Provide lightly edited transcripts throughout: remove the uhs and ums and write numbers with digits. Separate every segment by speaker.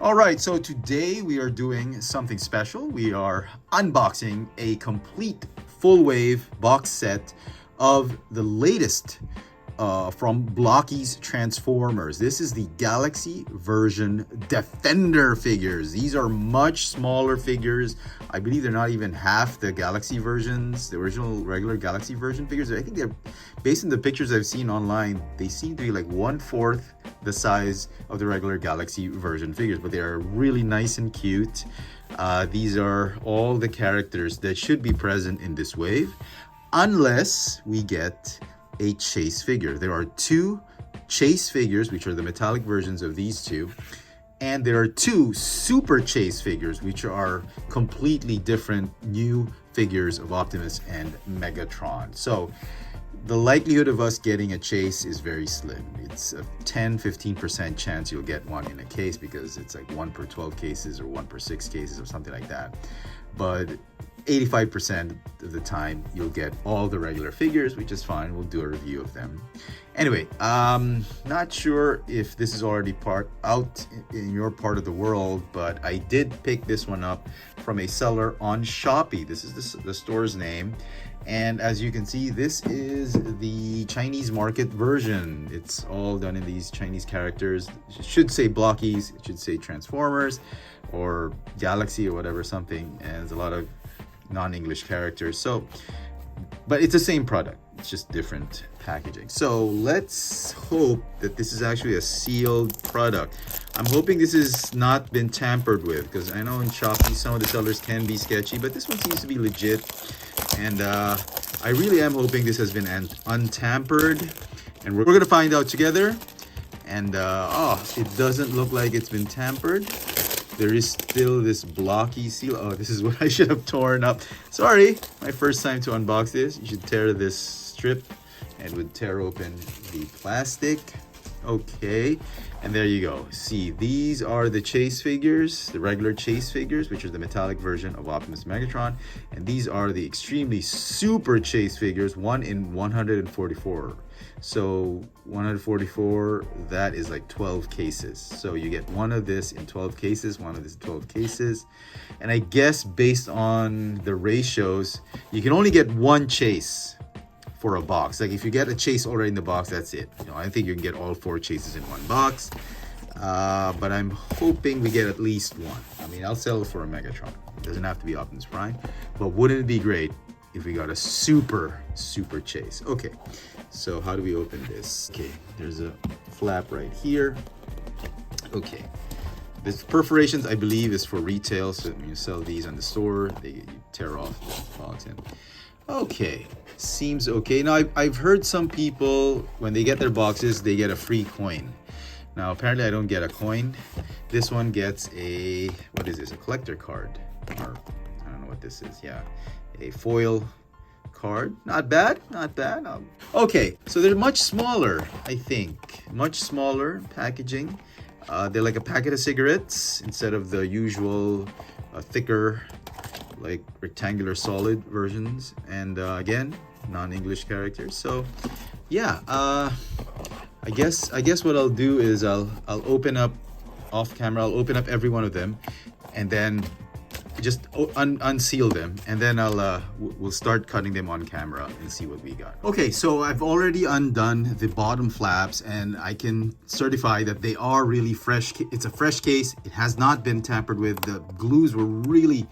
Speaker 1: All right, so today we are doing something special. We are unboxing a complete full wave box set of the latest from Blokees Transformers. This is the Galaxy version Defender figures. These are much smaller figures. I believe they're not even half the Galaxy versions, the original regular Galaxy version figures. I think they're, based on the pictures I've seen online, they seem to be like 1/4 the size of the regular Galaxy version figures, but they are really nice and cute. These are all the characters that should be present in this wave, unless we get a chase figure. There are two chase figures, which are the metallic versions of these two, and there are two super chase figures, which are completely different new figures of Optimus and Megatron. So the likelihood of us getting a chase is very slim. It's a 10-15% chance you'll get one in a case, because it's like 1 per 12 cases or 1 per 6 cases or something like that. But 85% of the time you'll get all the regular figures, which is fine. We'll do a review of them. Anyway, not sure if this is already out in your part of the world, but I did pick this one up from a seller on Shopee. This is the store's name. And as you can see, this is the Chinese market version. It's all done in these Chinese characters. It should say Blokees, it should say Transformers or Galaxy or whatever, something. And there's a lot of non-English characters. So, but it's the same product. It's just different packaging. So let's hope that this is actually a sealed product. I'm hoping this has not been tampered with, because I know in Shopee some of the sellers can be sketchy, but this one seems to be legit. And I really am hoping this has been untampered, and we're gonna find out together. And it doesn't look like it's been tampered. There is still this blocky seal. Oh, this is what I should have torn up. Sorry, my first time to unbox this. You should tear this strip and would tear open the plastic. Okay, and there you go. See, these are the chase figures, the regular chase figures, which are the metallic version of Optimus Megatron. And these are the extremely super chase figures, 1 in 144. So 144, that is like 12 cases. So you get one of this in 12 cases, one of this in 12 cases. And I guess based on the ratios, you can only get one chase for a box. Like if you get a chase already in the box, that's it. You know, I think you can get all 4 chases in one box. But I'm hoping we get at least one. I mean, I'll settle for a Megatron. It doesn't have to be Optimus Prime, but wouldn't it be great if we got a super chase? Okay, so how do we open this? Okay, there's a flap right here. Okay, this perforations, I believe, is for retail. So when you sell these on the store, you tear off the box. And okay, seems okay. Now I've heard some people, when they get their boxes, they get a free coin. Now apparently I don't get a coin. This one gets a, what is this, a collector card, or I don't know what this is. Yeah, a foil card. Not bad, not bad. Okay, so they're much smaller, I think. Much smaller packaging. They're like a packet of cigarettes instead of the usual thicker, like rectangular solid versions. And again, non-English characters. So yeah, I guess what I'll do is I'll open up off camera. I'll open up every one of them, and then just unseal them, and then we'll start cutting them on camera and see what we got. Okay, so I've already undone the bottom flaps, and I can certify that they are really fresh. It's a fresh case. It has not been tampered with. The glues were really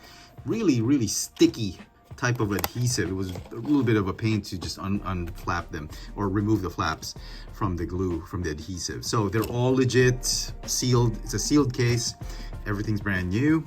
Speaker 1: sticky type of adhesive. It was a little bit of a pain to just unflap them or remove the flaps from the glue, from the adhesive. So they're all legit, sealed. It's a sealed case. Everything's brand new.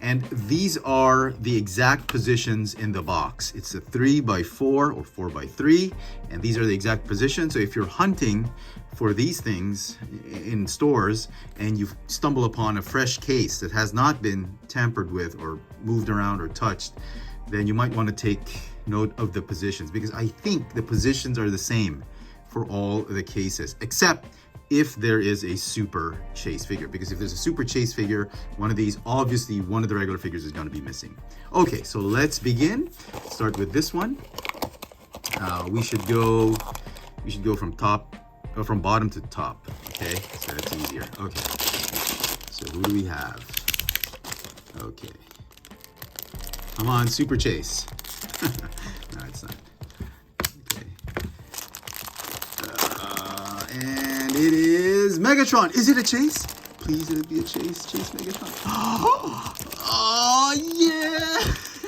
Speaker 1: And these are the exact positions in the box. It's a 3x4 or 4x3, and these are the exact positions. So if you're hunting for these things in stores and you stumble upon a fresh case that has not been tampered with or moved around or touched, then you might want to take note of the positions, because I think the positions are the same for all the cases, except if there is a super chase figure. Because if there's a super chase figure, one of these, obviously one of the regular figures is going to be missing. Okay, so let's begin. Start with this one. We should go from bottom to top. Okay, so that's easier. Okay, so who do we have? Okay. Come on, Super Chase. No, it's not. Okay. And it is Megatron. Is it a chase? Please, let it be a chase. Chase Megatron. Oh, yes!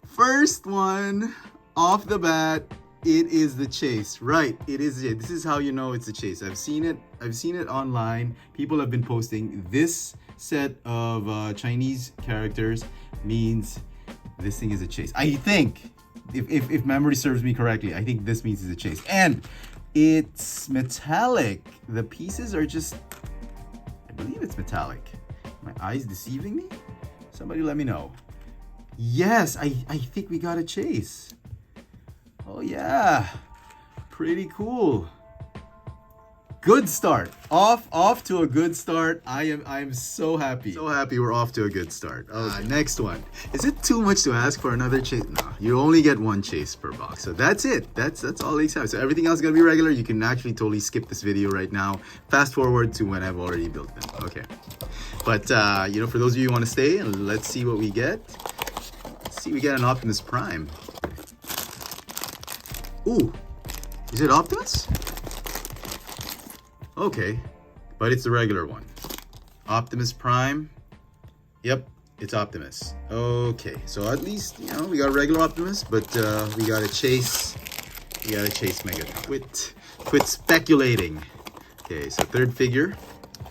Speaker 1: First one off the bat. It is the chase, right? It is it. This is how you know it's a chase. I've seen it online. People have been posting this set of Chinese characters means this thing is a chase. I think, if memory serves me correctly, I think this means it's a chase. And it's metallic. The pieces are just, I believe it's metallic. My eyes deceiving me? Somebody let me know. Yes, I think we got a chase. Oh yeah, pretty cool. Good start. Off to a good start. I'm so happy. So happy we're off to a good start. Next one. Is it too much to ask for another chase? No, you only get one chase per box. So that's it. That's all they have. So everything else is gonna be regular. You can actually totally skip this video right now. Fast forward to when I've already built them. Okay. But you know, for those of you who want to stay, and let's see what we get. Let's see, we get an Optimus Prime. Ooh, is it Optimus? Okay, but it's the regular one. Optimus Prime. Yep, it's Optimus. Okay, so at least, you know, we got a regular Optimus, but we got a chase. We got a chase Megatron. Quit speculating. Okay, so third figure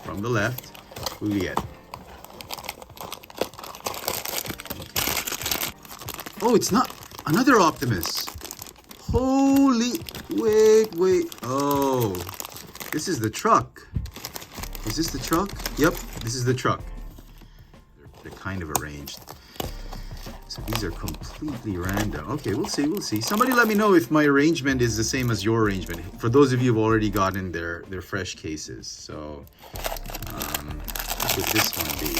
Speaker 1: from the left. Who do we get? Okay. Oh, it's not another Optimus. Holy, wait. Oh, this is the truck. Is this the truck? Yep, this is the truck. They're kind of arranged. So these are completely random. Okay, we'll see. Somebody let me know if my arrangement is the same as your arrangement. For those of you who've already gotten their fresh cases. So, what should this one be?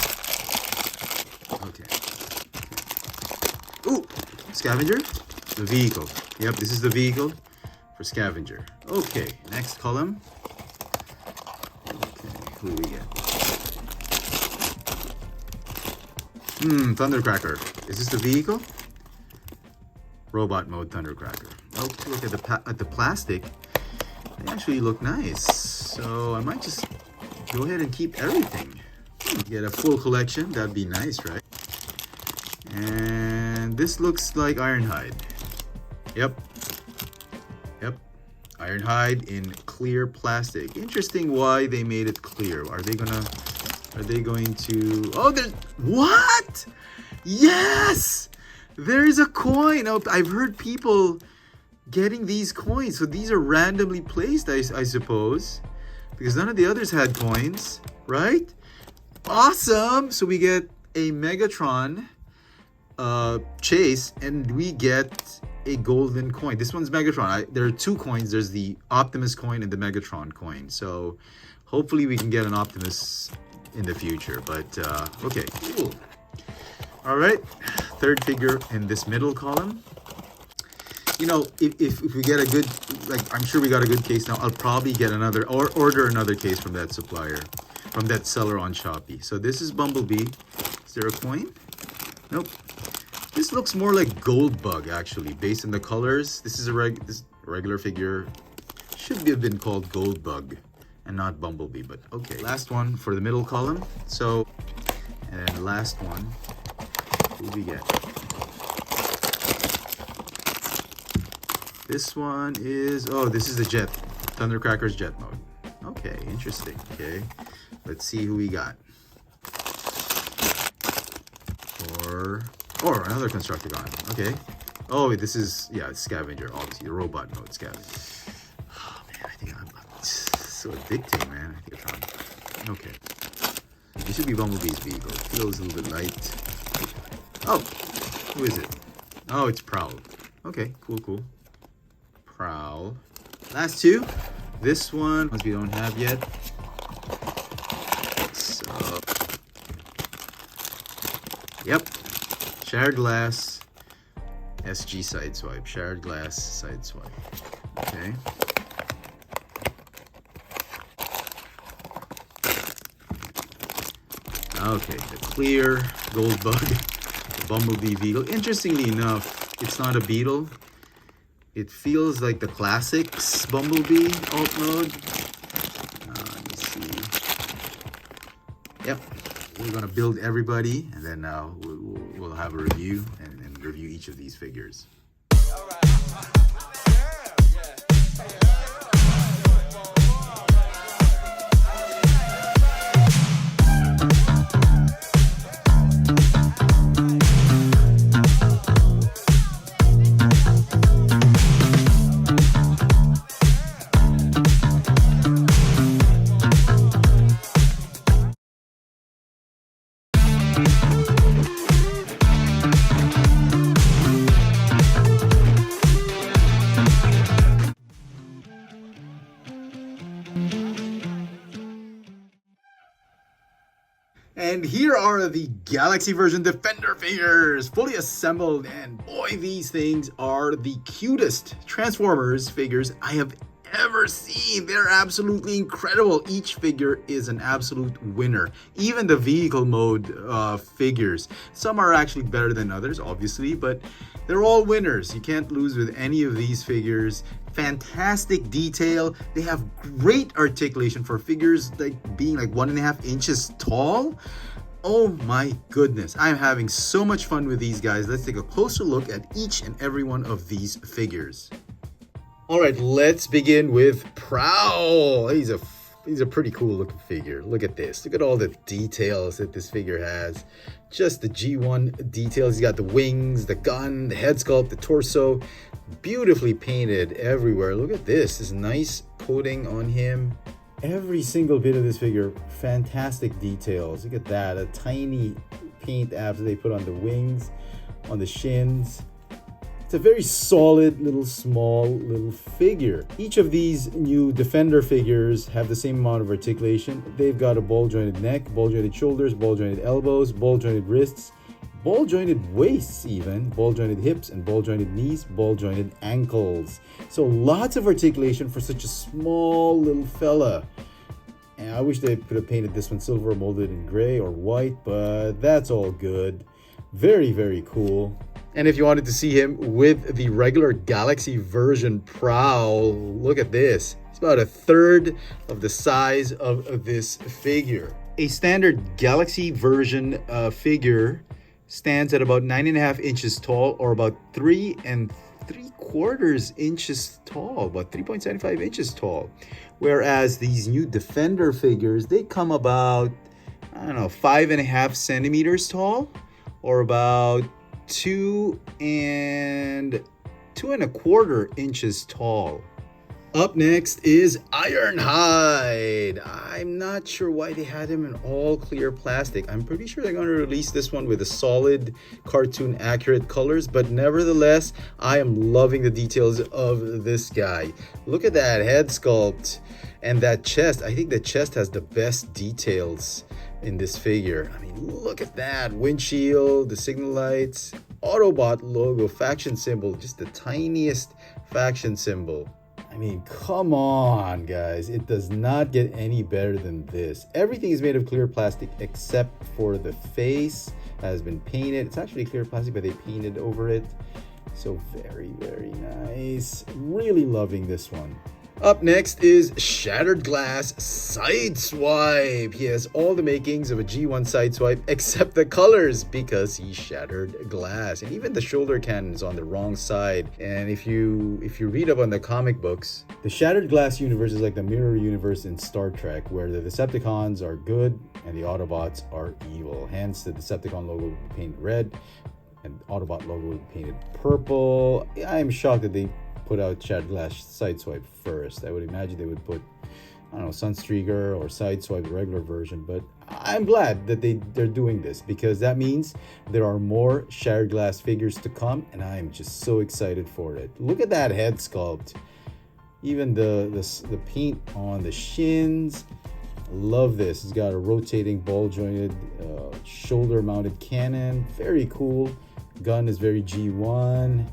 Speaker 1: Okay. Ooh, Scavenger? The vehicle. Yep, this is the vehicle for Scavenger. Okay, next column. Okay, who do we get? Thundercracker. Is this the vehicle? Robot mode Thundercracker. Okay, look at the plastic. They actually look nice. So I might just go ahead and keep everything. Get a full collection. That'd be nice, right? And this looks like Ironhide. Yep. Ironhide in clear plastic. Interesting why they made it clear. Are they going to... Oh, what? Yes! There's a coin. Oh, I've heard people getting these coins. So these are randomly placed, I suppose. Because none of the others had coins, right? Awesome! So we get a Megatron chase, and we get a golden coin. This one's Megatron. There are two coins. There's the Optimus coin and the Megatron coin. So hopefully we can get an Optimus in the future. But okay, cool. All right, third figure in this middle column. You know, if we get a good, like, I'm sure we got a good case now. I'll probably get another or order another case from that supplier, from that seller on Shopee. So this is Bumblebee. Is there a coin? Nope. This looks more like Goldbug, actually, based on the colors. This is this regular figure. Should have been called Goldbug and not Bumblebee, but okay. Last one for the middle column. So, and then last one. Who do we get? This one is, oh, this is the jet. Thundercracker's jet mode. Okay, interesting. Okay, let's see who we got. Or another Constructicon. Okay. Oh, this is, yeah, it's Scavenger, obviously, the robot mode Scavenger. Oh, man, I think I'm so addicting, man. I think I found it. Okay. This should be Bumblebee's vehicle. It feels a little bit light. Oh, who is it? Oh, it's Prowl. Okay, cool. Prowl. Last two. This one, ones we don't have yet. So, yep. Shared glass, SG side swipe. Shared glass, side swipe. Okay. Okay, the clear gold bug, the bumblebee beetle. Interestingly enough, it's not a beetle. It feels like the classics bumblebee alt mode. Let me see. Yep, we're gonna build everybody, and then we'll have a review and review each of these figures. And here are the Galaxy version Defender figures, fully assembled, and boy, these things are the cutest Transformers figures I have ever seen. They're absolutely incredible. Each figure is an absolute winner. Even the vehicle mode figures. Some are actually better than others, obviously, but they're all winners. You can't lose with any of these figures. Fantastic detail. They have great articulation for figures like being like 1.5 inches tall. Oh my goodness, I'm having so much fun with these guys. Let's take a closer look at each and every one of these figures. All right, let's begin with Prowl. He's a pretty cool looking figure. Look at this. Look at all the details that this figure has. Just the G1 details. He's got the wings, the gun, the head sculpt, the torso. Beautifully painted everywhere. Look at this nice coating on him. Every single bit of this figure, fantastic details. Look at that, a tiny paint apps they put on the wings, on the shins. It's a very solid small little figure. Each of these new Defender figures have the same amount of articulation. They've got a ball jointed neck, ball jointed shoulders, ball jointed elbows, ball jointed wrists, ball jointed waists even, ball jointed hips and ball jointed knees, ball jointed ankles. So lots of articulation for such a small little fella. And I wish they could have painted this one silver molded in gray or white, but that's all good. Very, very cool. And if you wanted to see him with the regular Galaxy version Prowl, look at this. It's about 1/3 of the size of this figure. A standard Galaxy version figure stands at about 9.5 inches tall, or about 3 3/4 inches tall, about 3.75 inches tall. Whereas these new Defender figures, they come about, 5.5 centimeters tall, or about 2 2.25 inches tall. Up next is Ironhide. I'm not sure why they had him in all clear plastic. I'm pretty sure they're going to release this one with a solid cartoon accurate colors, but nevertheless, I am loving the details of this guy. Look at that head sculpt and that chest. I think the chest has the best details in this figure. I mean, look at that windshield, the signal lights, Autobot logo, faction symbol, just the tiniest faction symbol. I mean, come on, guys. It does not get any better than this. Everything is made of clear plastic except for the face that has been painted. It's actually clear plastic, but they painted over it. So very, very nice. Really loving this one. Up next is Shattered Glass Sideswipe. He has all the makings of a G1 Sideswipe except the colors, because he shattered glass. And even the shoulder cannon is on the wrong side. And if you read up on the comic books, the Shattered Glass universe is like the mirror universe in Star Trek, where the Decepticons are good and the Autobots are evil. Hence, the Decepticon logo will be painted red and Autobot logo will be painted purple. I am shocked that they put out Shattered Glass Sideswipe first. I would imagine they would put, Sunstreaker or Sideswipe, the regular version, but I'm glad that they're doing this, because that means there are more Shattered Glass figures to come, and I'm just so excited for it. Look at that head sculpt. Even the paint on the shins. Love this. It's got a rotating ball jointed shoulder mounted cannon. Very cool. Gun is very G1.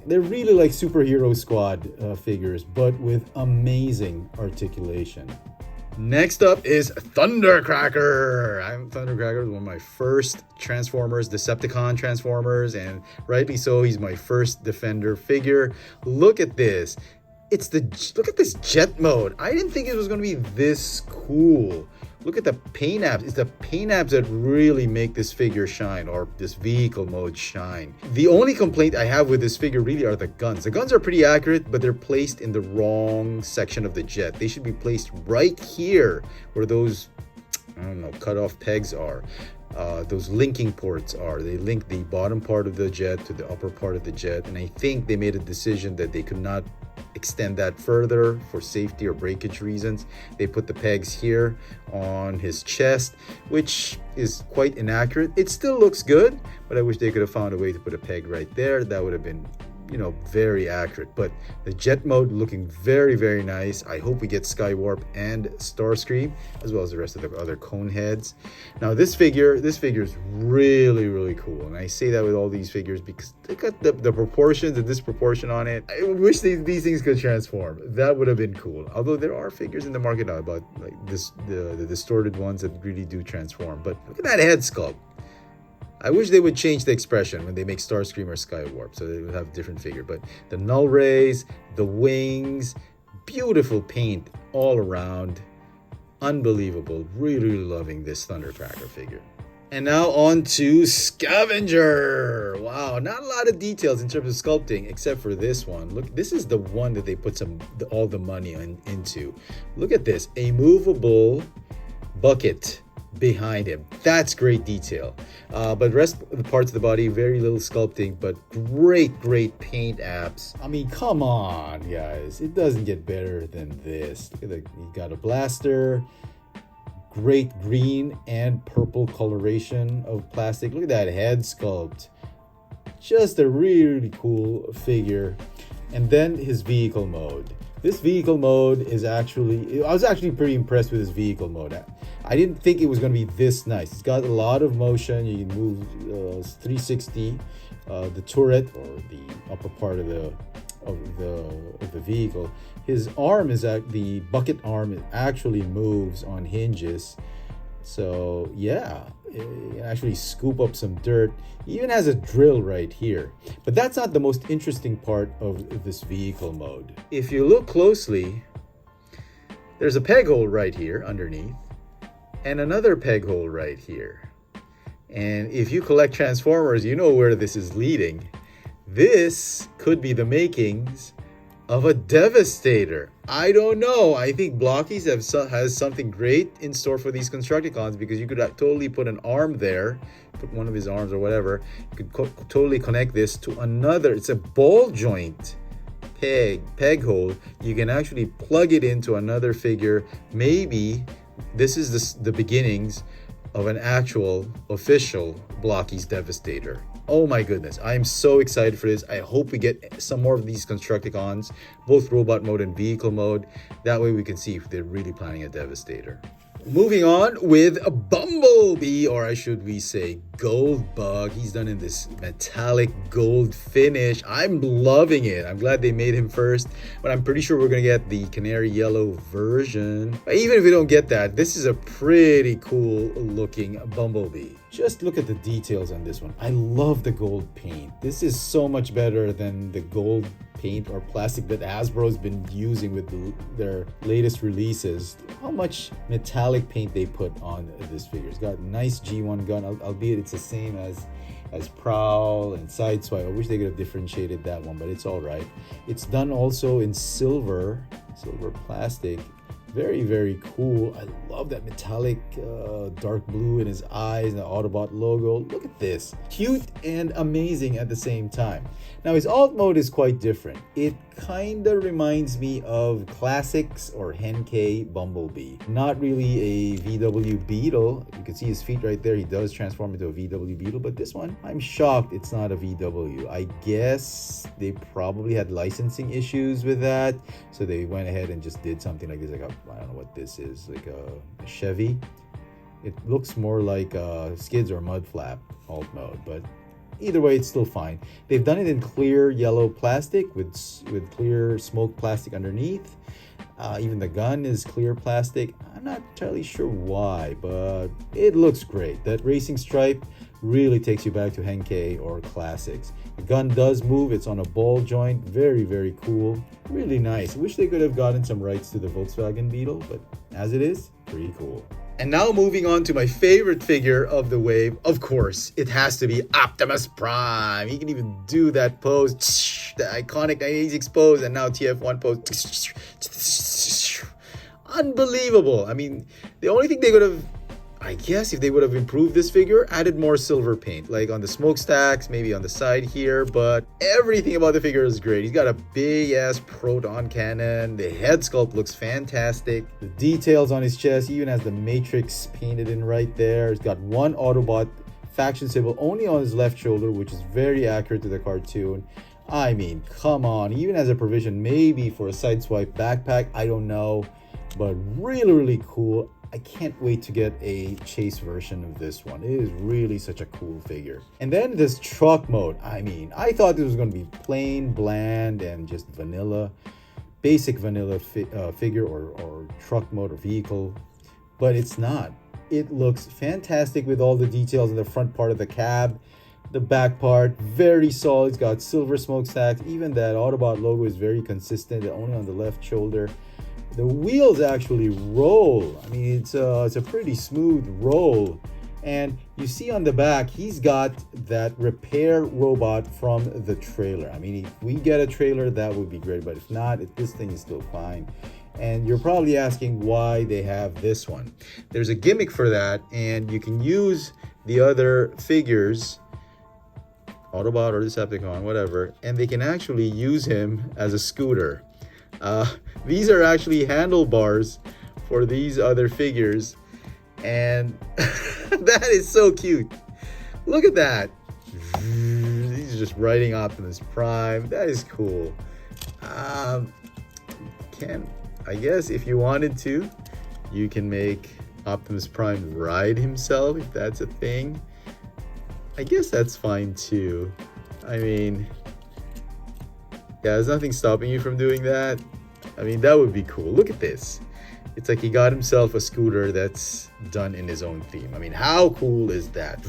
Speaker 1: They're really like superhero squad figures, but with amazing articulation. Next up is Thundercracker. Thundercracker is one of my first Transformers, Decepticon Transformers, and rightly so, he's my first Defender figure. Look at this. Look at this jet mode. I didn't think it was going to be this cool. Look at the paint apps. It's the paint apps that really make this figure shine, or this vehicle mode shine. The only complaint I have with this figure really are the guns. The guns are pretty accurate, but they're placed in the wrong section of the jet. They should be placed right here where those, I don't know, cut-off pegs are. Those linking ports are. They link the bottom part of the jet to the upper part of the jet, and I think they made a decision that they could not extend that further for safety or breakage reasons. They put the pegs here on his chest, which is quite inaccurate. It still looks good, but I wish they could have found a way to put a peg right there. That would have been, you know, very accurate. But the jet mode looking very, very nice. I hope we get Skywarp and Starscream, as well as the rest of the other cone heads. Now this figure is really, really cool, and I say that with all these figures because they got the proportions and disproportion on it. I wish these things could transform. That would have been cool. Although there are figures in the market now about like this, the distorted ones that really do transform. But look at that head sculpt. I wish they would change the expression when they make Starscream or Skywarp, so they would have a different figure. But the null rays, the wings, beautiful paint all around. Unbelievable. Really, really loving this Thundercracker figure. And now on to Scavenger. Wow, not a lot of details in terms of sculpting, except for this one. Look, this is the one that they put all the money into. Look at this, a movable bucket behind him. That's great detail. But the rest of the parts of the body, very little sculpting, but great paint apps. I mean, come on, guys. It doesn't get better than this. Look at you got a blaster, great green and purple coloration of plastic. Look at that head sculpt. Just a really cool figure. And then his vehicle mode. This vehicle mode is I was actually pretty impressed with this vehicle mode. I didn't think it was going to be this nice. It's got a lot of motion. You can move 360. The turret, or the upper part of the vehicle. His arm the bucket arm actually moves on hinges. So yeah, it can actually scoop up some dirt. He even has a drill right here. But that's not the most interesting part of this vehicle mode. If you look closely, there's a peg hole right here underneath, and another peg hole right here. And if you collect Transformers, you know where this is leading. This could be the makings of a Devastator. I don't know. I think Blokees has something great in store for these Constructicons, because you could totally put an arm there, put one of his arms or whatever. You could totally connect this to another. It's a ball joint peg hole. You can actually plug it into another figure. Maybe this is the beginnings of an actual official Blokees Devastator. Oh my goodness, I'm so excited for this. I hope we get some more of these Constructicons, both robot mode and vehicle mode. That way we can see if they're really planning a Devastator. Moving on with a Bumblebee, or we say Goldbug. He's done in this metallic gold finish. I'm loving it. I'm glad they made him first, but I'm pretty sure we're gonna get the canary yellow version. Even if we don't get that, this is a pretty cool looking Bumblebee. Just look at the details on this one. I love the gold paint. This is so much better than the gold paint or plastic that Hasbro's been using with their latest releases. How much metallic paint they put on this figure. It's got a nice G1 gun, albeit it's the same as Prowl and Sideswipe. I wish they could have differentiated that one, but it's all right. It's done also in silver plastic. Very, very cool. I love that metallic dark blue in his eyes and the Autobot logo. Look at this. Cute and amazing at the same time. Now, his alt mode is quite different. It kind of reminds me of Classics or Henkei Bumblebee. Not really a VW Beetle. You can see his feet right there. He does transform into a VW Beetle, but this one, I'm shocked it's not a VW. I guess they probably had licensing issues with that, so they went ahead and just did something like this, like I don't know what this is, like a Chevy. It looks more like Skids or Mud Flap alt mode, but either way, it's still fine. They've done it in clear yellow plastic with clear smoke plastic underneath. Even the gun is clear plastic. I'm not entirely sure why, but it looks great. That racing stripe really takes you back to Henkei or classics. The gun does move. It's on a ball joint. Very, very cool. Really nice. Wish they could have gotten some rights to the Volkswagen Beetle, but as it is, pretty cool. And now moving on to my favorite figure of the wave, of course, it has to be Optimus Prime. He can even do that pose, the iconic 1986 pose, and now TF1 pose. Unbelievable. I mean, the only thing they could have, I guess, if they would have improved this figure, added more silver paint, like on the smokestacks, maybe on the side here, but everything about the figure is great. He's got a big-ass proton cannon. The head sculpt looks fantastic. The details on his chest, he even has the Matrix painted in right there. He's got one Autobot faction symbol only on his left shoulder, which is very accurate to the cartoon. I mean, come on. He even has a provision maybe for a sideswipe backpack. I don't know, but really, really cool. I can't wait to get a chase version of this one. It is really such a cool figure. And then this truck mode. I mean, I thought this was going to be plain, bland, and just vanilla, basic vanilla figure or truck mode or vehicle, but it's not. It looks fantastic with all the details in the front part of the cab. The back part, very solid. It's got silver smokestacks. Even that Autobot logo is very consistent, only on the left shoulder. The wheels actually roll. I mean, it's a pretty smooth roll. And you see on the back, he's got that repair robot from the trailer. I mean, if we get a trailer, that would be great. But if not, this thing is still fine. And you're probably asking why they have this one. There's a gimmick for that, and you can use the other figures, Autobot or Decepticon, whatever, and they can actually use him as a scooter. These are actually handlebars for these other figures, and that is so cute. Look at that. He's just riding Optimus Prime. That is cool. I guess if you wanted to, you can make Optimus Prime ride himself, if that's a thing. I guess that's fine too. I mean, yeah, there's nothing stopping you from doing that. I mean, that would be cool. Look at this. It's like he got himself a scooter that's done in his own theme. I mean, how cool is that?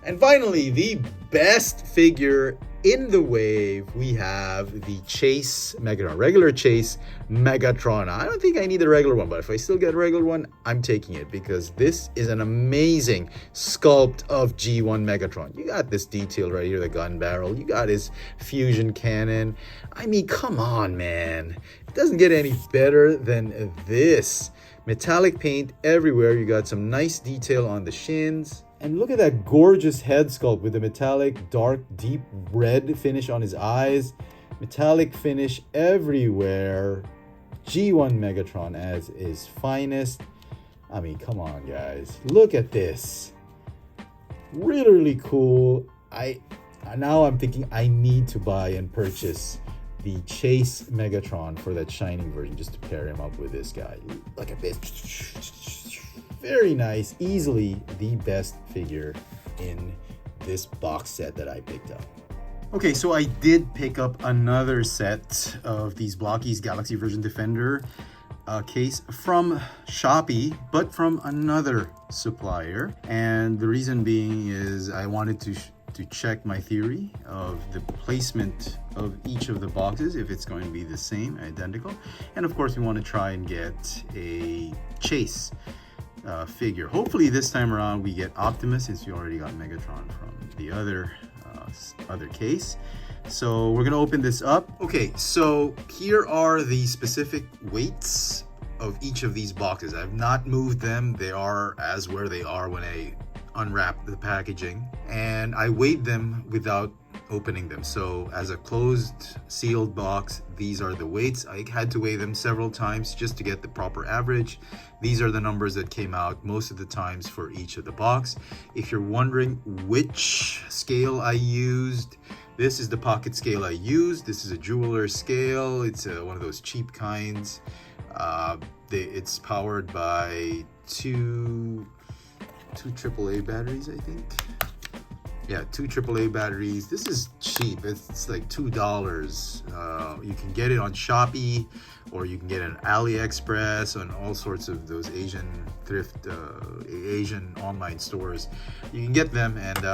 Speaker 1: And finally, the best figure in the wave, we have the Chase Megatron, regular Chase Megatron. I don't think I need the regular one, but if I still get a regular one, I'm taking it because this is an amazing sculpt of G1 Megatron. You got this detail right here, the gun barrel. You got his fusion cannon. I mean, come on, man. It doesn't get any better than this. Metallic paint everywhere. You got some nice detail on the shins. And look at that gorgeous head sculpt with the metallic, dark, deep red finish on his eyes. Metallic finish everywhere. G1 Megatron as his finest. I mean, come on, guys. Look at this. Really, really cool. Now I'm thinking I need to buy and purchase the Chase Megatron for that Shining version just to pair him up with this guy. Look at this. Very nice, easily the best figure in this box set that I picked up. Okay, so I did pick up another set of these Blokees Galaxy Version Defender case from Shopee, but from another supplier. And the reason being is I wanted to check my theory of the placement of each of the boxes, if it's going to be the same, identical. And of course, we want to try and get a Chase figure. Hopefully this time around we get Optimus, since we already got Megatron from the other case. So we're gonna open this up. Okay, so here are the specific weights of each of these boxes. I've not moved them. They are as where they are when I unwrap the packaging, and I weighed them without opening them. So as a closed sealed box, these are the weights. I had to weigh them several times just to get the proper average. These are the numbers that came out most of the times for each of the box. If you're wondering which scale I used, this is the pocket scale I used. This is a jeweler scale. It's one of those cheap kinds. It's powered by two AAA batteries, I think. Yeah, two AAA batteries. This is cheap. It's like $2. You can get it on Shopee, or you can get it on AliExpress, on all sorts of those Asian thrift, Asian online stores. You can get them, and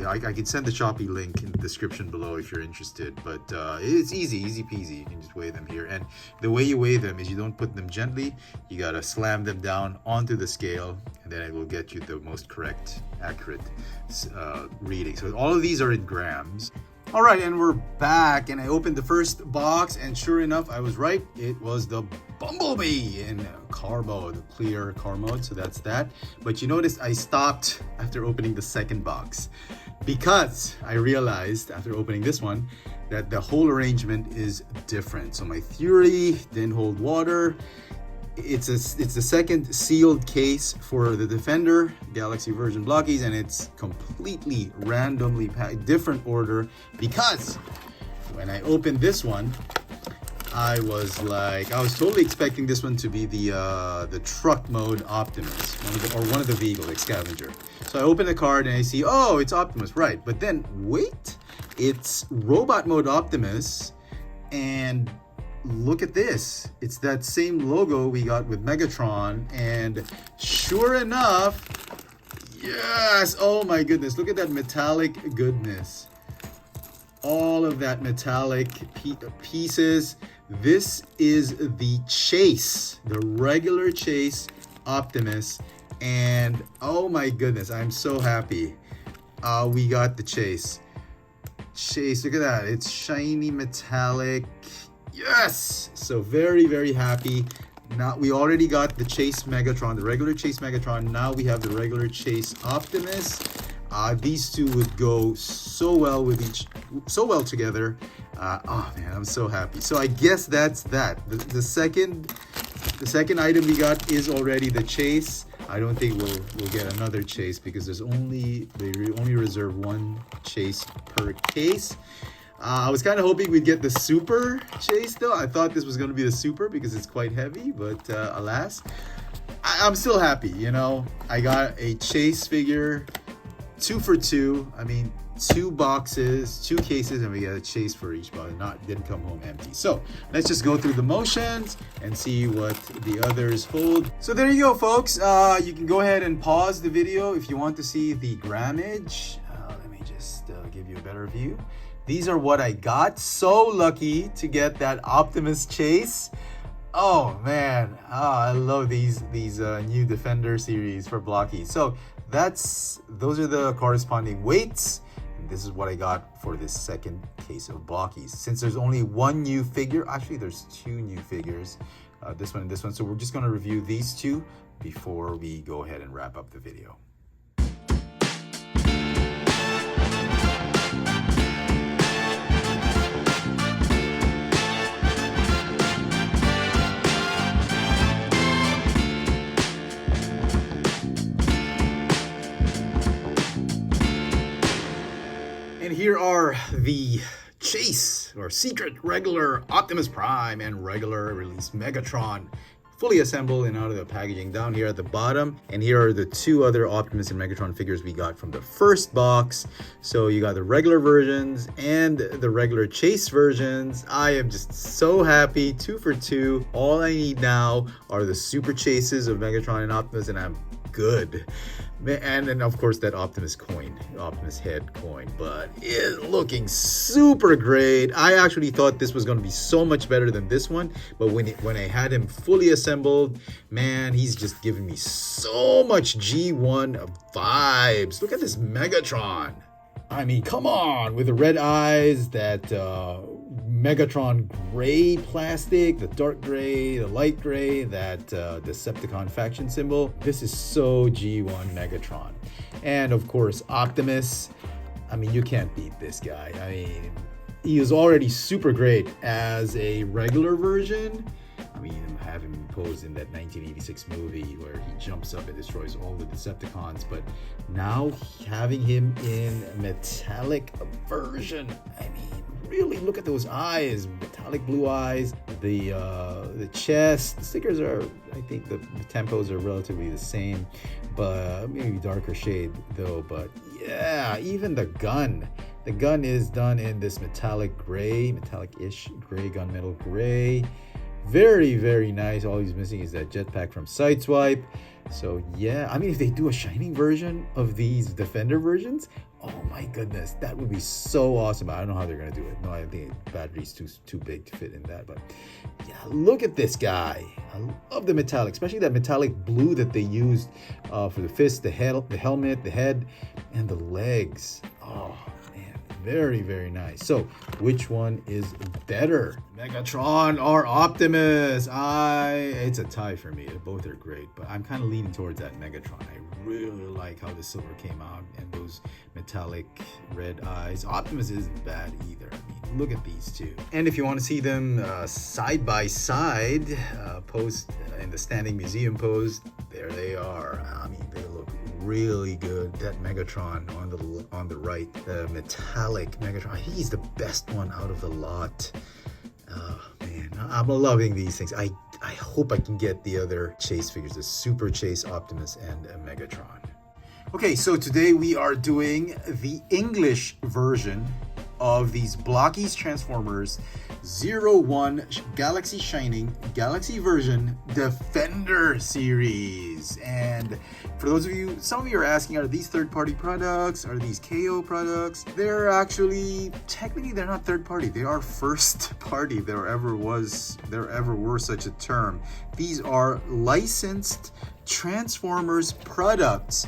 Speaker 1: I can send the Shopee link in the description below if you're interested. But it's easy peasy. You can just weigh them here, and the way you weigh them is you don't put them gently. You gotta slam them down onto the scale, and then it will get you the most correct, accurate reading. So all of these are in grams. All right, and we're back, and I opened the first box, and sure enough, I was right. It was the Bumblebee in car mode, clear car mode, so that's that. But you notice I stopped after opening the second box because I realized after opening this one that the whole arrangement is different. So my theory didn't hold water. It's the second sealed case for the Defender Galaxy version Blokees, and it's completely randomly packed, different order, because when I opened this one, I was totally expecting this one to be the truck mode Optimus, one of the vehicle, like Scavenger. So I open the card and I see, oh, it's Optimus, right? But then wait, it's robot mode Optimus, and look at this. It's that same logo we got with Megatron, and sure enough, yes, oh my goodness, look at that metallic goodness. All of that metallic pieces. This is the Chase, the regular Chase Optimus, and oh my goodness, I'm so happy. We got the Chase. Look at that. It's shiny metallic. Yes! So very happy. Now we already got the Chase Megatron, the regular Chase Megatron. Now we have the regular Chase Optimus. These two would go so well together. Oh man, I'm so happy. So I guess that's that. The second item we got is already the Chase. I don't think we'll get another Chase because they only reserve one Chase per case. I was kind of hoping we'd get the Super Chase though. I thought this was going to be the Super because it's quite heavy, but alas, I'm still happy. You know, I got a Chase figure, 2 for 2. I mean, 2 boxes, 2 cases, and we got a Chase for each box. Didn't come home empty. So let's just go through the motions and see what the others hold. So there you go, folks. You can go ahead and pause the video if you want to see the grammage. Let me just give you a better view. These are what I got. So lucky to get that Optimus Chase. Oh man, I love these new Defender series for Blokees. So those are the corresponding weights. And this is what I got for this second case of Blokees. Since there's only one new figure, actually there's 2 new figures, this one and this one. So we're just gonna review these 2 before we go ahead and wrap up the video. And here are the Chase, or Secret Regular Optimus Prime and regular release Megatron, fully assembled and out of the packaging down here at the bottom. And here are the 2 other Optimus and Megatron figures we got from the first box. So you got the regular versions and the regular Chase versions. I am just so happy, 2 for 2. All I need now are the Super Chases of Megatron and Optimus, and I'm good. And then of course that Optimus head coin, but it's looking super great. I actually thought this was going to be so much better than this one, but when I had him fully assembled, man, he's just giving me so much G1 vibes. Look at this Megatron. I mean, come on, with the red eyes, that Megatron gray plastic, the dark gray, the light gray, that Decepticon faction symbol. This is so G1 Megatron. And of course, Optimus. I mean, you can't beat this guy. I mean, he is already super great as a regular version. I mean, have him posed in that 1986 movie where he jumps up and destroys all the Decepticons, but now having him in a metallic version, I mean, really look at those eyes, metallic blue eyes, the chest. The stickers are, I think the tempos are relatively the same, but maybe darker shade though. But yeah, even the gun is done in this metallic gray, metallic-ish gray, gunmetal gray. Very, very nice. All he's missing is that jetpack from Sideswipe. So yeah, I mean, if they do a shining version of these Defender versions, oh my goodness, that would be so awesome. I don't know how they're gonna do it. No, I think the battery's too big to fit in that. But yeah, look at this guy. I love the metallic, especially that metallic blue that they used for the fist, the helmet, the head, and the legs. Oh man, very, very nice. So which one is better, Megatron or Optimus? It's a tie for me. Both are great, but I'm kind of leaning towards that Megatron. I really like how the silver came out and those metallic red eyes. Optimus isn't bad either. I mean, look at these two. And if you want to see them side by side, posed in the standing museum pose, there they are. I mean, they look really good. That Megatron on the right, the metallic Megatron, I think he's the best one out of the lot. Man, I'm loving these things. I hope I can get the other Chase figures, the Super Chase Optimus and Megatron. Okay, so today we are doing the English version of these Blokees Transformers 01 Galaxy Shining Galaxy version Defender series. And for those of you, some of you are asking, are these third-party products? Are these KO products? They're actually, technically they're not third-party. They are first-party. There ever were such a term. These are licensed Transformers products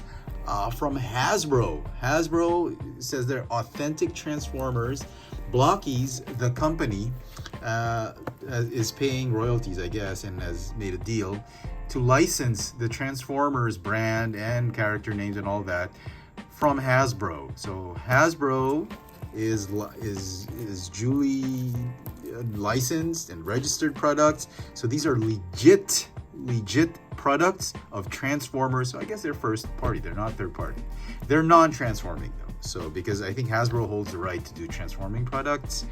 Speaker 1: from Hasbro. Hasbro says they're authentic Transformers. Blokees, the company, is paying royalties, I guess, and has made a deal to license the Transformers brand and character names and all that from Hasbro. So Hasbro is duly licensed and registered products. So these are legit products of Transformers. So I guess they're first party. They're not third party. They're non-transforming though. So because I think Hasbro holds the right to do transforming products,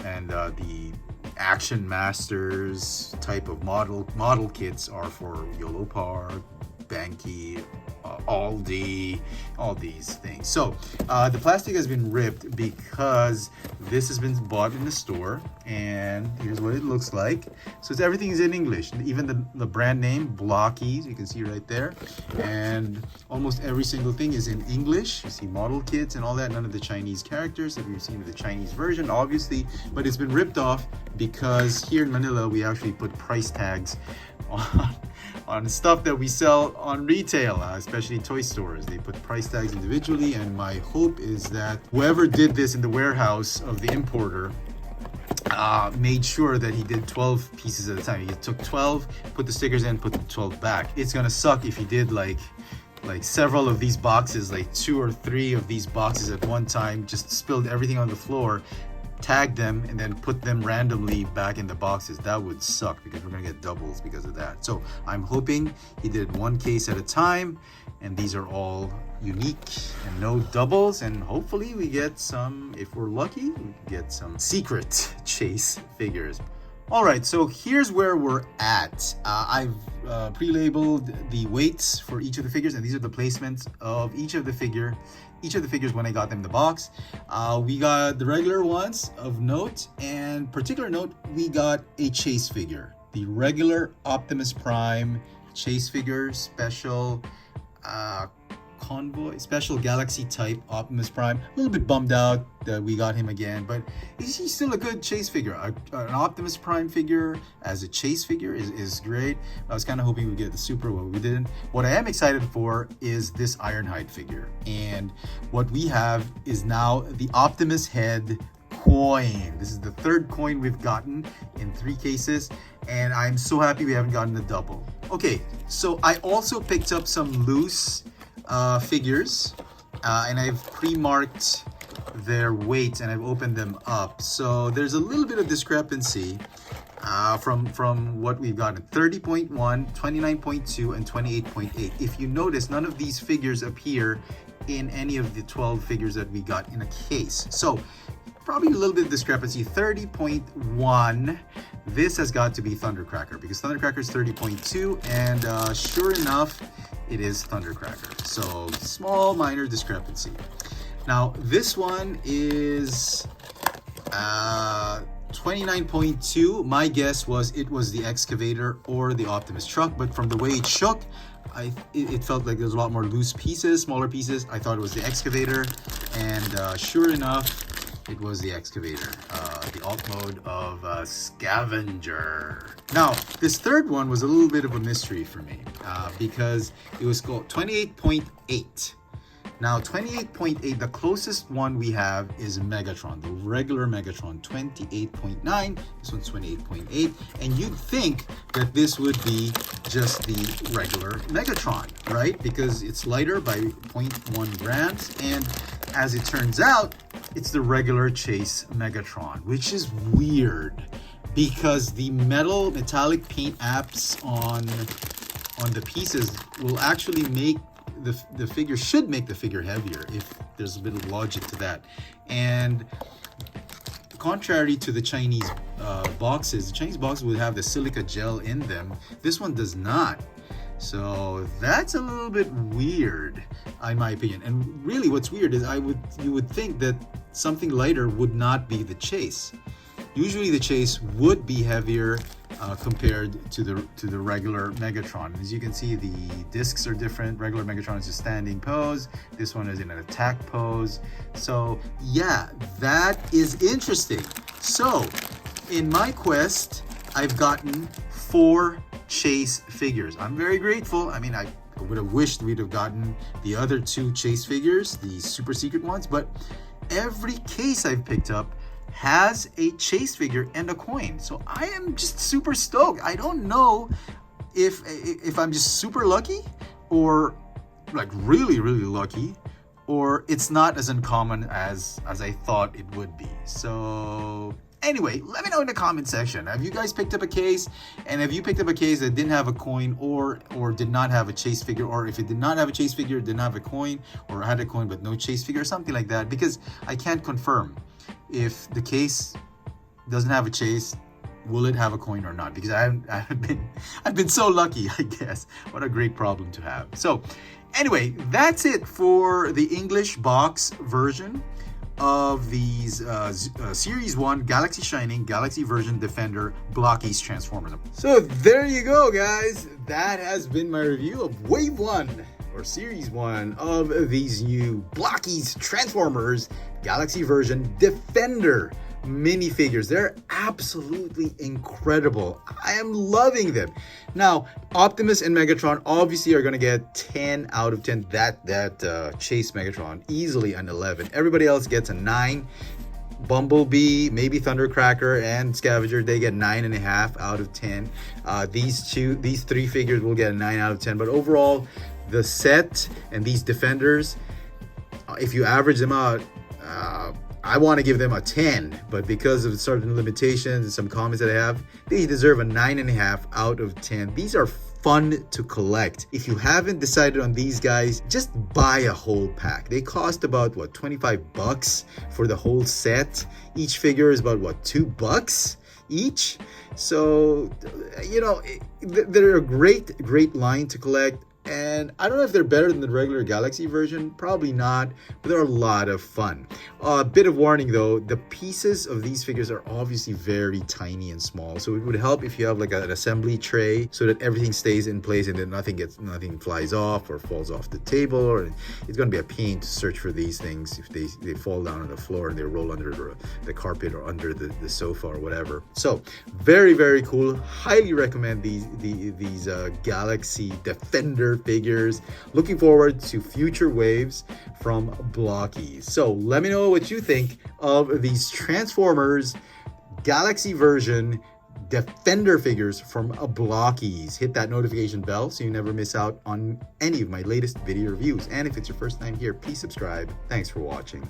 Speaker 1: and the Action Masters type of model kits are for YOLO Park, Banky, Aldi, all these things. So the plastic has been ripped because this has been bought in the store, and here's what it looks like. So everything is in English, even the brand name Blokees, you can see right there, and almost every single thing is in English. You see model kits and all that, none of the Chinese characters that we've seen in the Chinese version, obviously, but it's been ripped off because here in Manila we actually put price tags on stuff that we sell on retail, especially toy stores. They put price tags individually, and my hope is that whoever did this in the warehouse of the importer made sure that he did 12 pieces at a time. He took 12, put the stickers in, put the 12 back. It's gonna suck if he did like several of these boxes, like 2 or 3 of these boxes at one time, just spilled everything on the floor, tag them, and then put them randomly back in the boxes. That would suck because we're gonna get doubles because of that. So I'm hoping he did one case at a time, and these are all unique and no doubles, and hopefully we get some, if we're lucky, we get some secret Chase figures. All right, so here's where we're at. I've pre-labeled the weights for each of the figures, and these are the placements of each of the figures when I got them in the box. We got the regular ones of note, and particular note, we got a Chase figure. The regular Optimus Prime Chase figure, special Convoy, special Galaxy type Optimus Prime. A little bit bummed out that we got him again, but he's still a good Chase figure. An Optimus Prime figure as a Chase figure is great. I was kind of hoping we'd get the Super, but we didn't. What I am excited for is this Ironhide figure, and what we have is now the Optimus head coin. This is the third coin we've gotten in 3 cases, and I'm so happy we haven't gotten a double. Okay, so I also picked up some loose figures, and I've pre-marked their weights and I've opened them up. So there's a little bit of discrepancy. from what we've gotten: 30.1, 29.2, and 28.8. If you notice, none of these figures appear in any of the 12 figures that we got in a case. So probably a little bit of discrepancy. 30.1, this has got to be Thundercracker, because Thundercracker is 30.2, and sure enough, it is Thundercracker. So small minor discrepancy. Now this one is 29.2. My guess was it was the excavator or the Optimus truck, but from the way it shook, it felt like there was a lot more loose pieces, smaller pieces. I thought it was the excavator, and sure enough, it was the excavator, the alt mode of Scavenger. Now, this third one was a little bit of a mystery for me, because it was called 28.8. Now, 28.8, the closest one we have is Megatron, the regular Megatron, 28.9. This one's 28.8. And you'd think that this would be just the regular Megatron, right? Because it's lighter by 0.1 grams. And as it turns out, it's the regular Chase Megatron, which is weird because the metallic paint apps on the pieces will actually make the figure, should make the figure heavier, if there's a bit of logic to that. And contrary to the Chinese boxes, the Chinese boxes would have the silica gel in them. This one does not. So that's a little bit weird, in my opinion. And really what's weird is you would think that something lighter would not be the Chase. Usually the Chase would be heavier compared to the regular Megatron. As you can see, the discs are different. Regular Megatron is a standing pose. This one is in an attack pose. So yeah, that is interesting. So in my quest, I've gotten 4 Chase figures. I'm very grateful. I mean, I would have wished we'd have gotten the other 2 Chase figures, the super secret ones, but every case I've picked up has a Chase figure and a coin. So I am just super stoked. I don't know if I'm just super lucky, or like really lucky, or it's not as uncommon as I thought it would be. So anyway, let me know in the comment section. Have you guys picked up a case? And have you picked up a case that didn't have a coin, or did not have a Chase figure? Or if it did not have a Chase figure, didn't have a coin, or had a coin but no Chase figure, something like that. Because I can't confirm if the case doesn't have a Chase, will it have a coin or not? Because I've been so lucky, I guess. What a great problem to have. So anyway, that's it for the English box version of these Series 1 Galaxy Shining, Galaxy Version Defender Blokees Transformers. So there you go, guys. That has been my review of Wave 1 or Series 1 of these new Blokees Transformers Galaxy Version Defender minifigures. They're absolutely incredible. I am loving them. Now, Optimus and Megatron obviously are going to get 10 out of 10. That Chase Megatron, easily an 11. Everybody else gets a 9. Bumblebee, maybe Thundercracker, and Scavenger, they get 9.5 out of 10. These 3 figures will get a 9 out of 10. But overall, the set and these Defenders, if you average them out, I want to give them a 10, but because of certain limitations and some comments that I have, they deserve a 9.5 out of 10. These are fun to collect. If you haven't decided on these guys, just buy a whole pack. They cost about, what, 25 bucks for the whole set. Each figure is about, what, $2 each? So, you know, they're a great line to collect. And I don't know if they're better than the regular Galaxy version, probably not, but they're a lot of fun. A bit of warning though, the pieces of these figures are obviously very tiny and small, so it would help if you have like an assembly tray so that everything stays in place and then nothing flies off or falls off the table, or it's going to be a pain to search for these things if they fall down on the floor and they roll under the carpet or under the sofa or whatever. So very cool. Highly recommend these Galaxy Defender figures. Looking forward to future waves from Blokees. So let me know what you think of these Transformers Galaxy version Defender figures from Blokees. Hit that notification bell so you never miss out on any of my latest video reviews. And if it's your first time here, please subscribe. Thanks for watching.